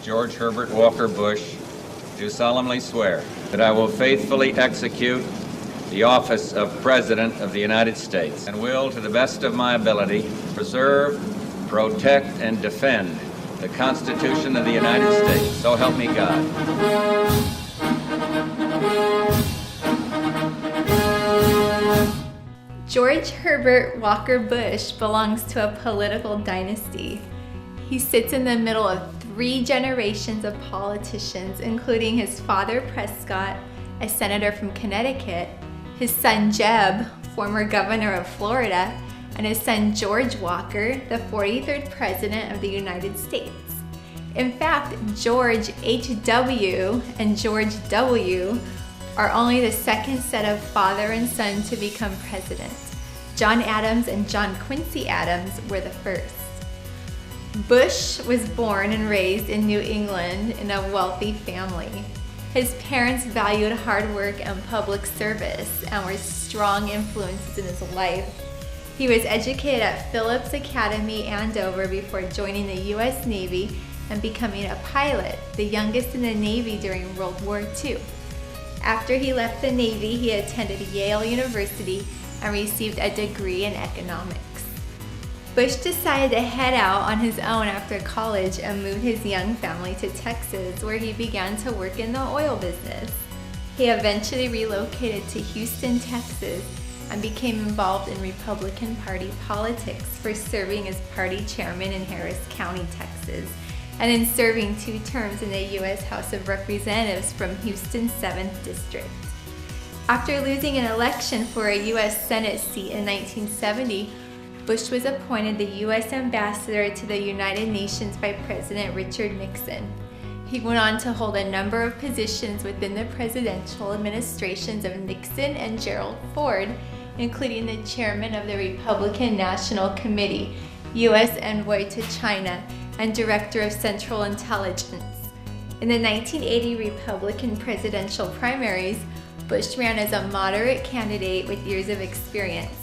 George Herbert Walker Bush, do solemnly swear that I will faithfully execute the office of President of the United States and will, to the best of my ability, preserve, protect, and defend the Constitution of the United States. So help me God. George Herbert Walker Bush belongs to a political dynasty. He sits in the middle of 3 generations of politicians, including his father Prescott, a senator from Connecticut, his son Jeb, former governor of Florida, and his son George Walker, the 43rd President of the United States. In fact, George H.W. and George W. are only the second set of father and son to become president. John Adams and John Quincy Adams were the first. Bush was born and raised in New England in a wealthy family. His parents valued hard work and public service and were strong influences in his life. He was educated at Phillips Academy, Andover, before joining the U.S. Navy and becoming a pilot, the youngest in the Navy during World War II. After he left the Navy, he attended Yale University and received a degree in economics. Bush decided to head out on his own after college and moved his young family to Texas, where he began to work in the oil business. He eventually relocated to Houston, Texas, and became involved in Republican Party politics, first serving as party chairman in Harris County, Texas, and then serving 2 terms in the U.S. House of Representatives from Houston's 7th District. After losing an election for a U.S. Senate seat in 1970, Bush was appointed the U.S. Ambassador to the United Nations by President Richard Nixon. He went on to hold a number of positions within the presidential administrations of Nixon and Gerald Ford, including the chairman of the Republican National Committee, U.S. envoy to China, and director of Central Intelligence. In the 1980 Republican presidential primaries, Bush ran as a moderate candidate with years of experience.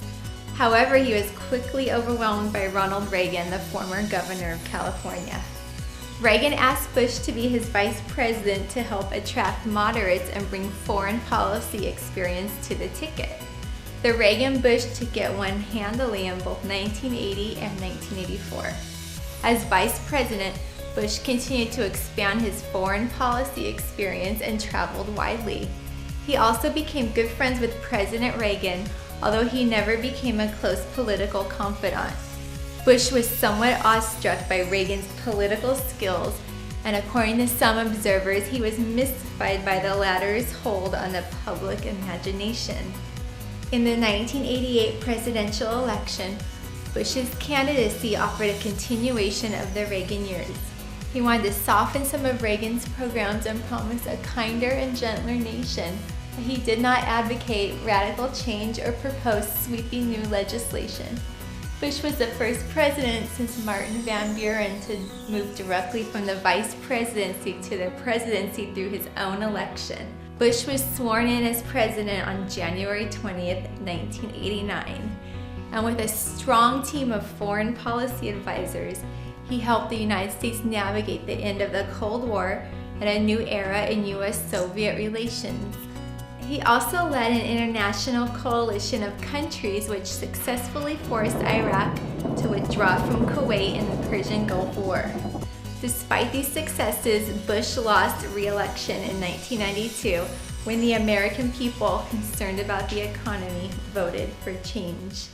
However, he was quickly overwhelmed by Ronald Reagan, the former governor of California. Reagan asked Bush to be his vice president to help attract moderates and bring foreign policy experience to the ticket. The Reagan-Bush ticket won handily in both 1980 and 1984. As vice president, Bush continued to expand his foreign policy experience and traveled widely. He also became good friends with President Reagan, although he never became a close political confidant. Bush was somewhat awestruck by Reagan's political skills, and according to some observers, he was mystified by the latter's hold on the public imagination. In the 1988 presidential election, Bush's candidacy offered a continuation of the Reagan years. He wanted to soften some of Reagan's programs and promise a kinder and gentler nation, but he did not advocate radical change or propose sweeping new legislation. Bush was the first president since Martin Van Buren to move directly from the vice presidency to the presidency through his own election. Bush was sworn in as president on January 20th, 1989. And with a strong team of foreign policy advisors, he helped the United States navigate the end of the Cold War and a new era in U.S.-Soviet relations. He also led an international coalition of countries which successfully forced Iraq to withdraw from Kuwait in the Persian Gulf War. Despite these successes, Bush lost re-election in 1992 when the American people, concerned about the economy, voted for change.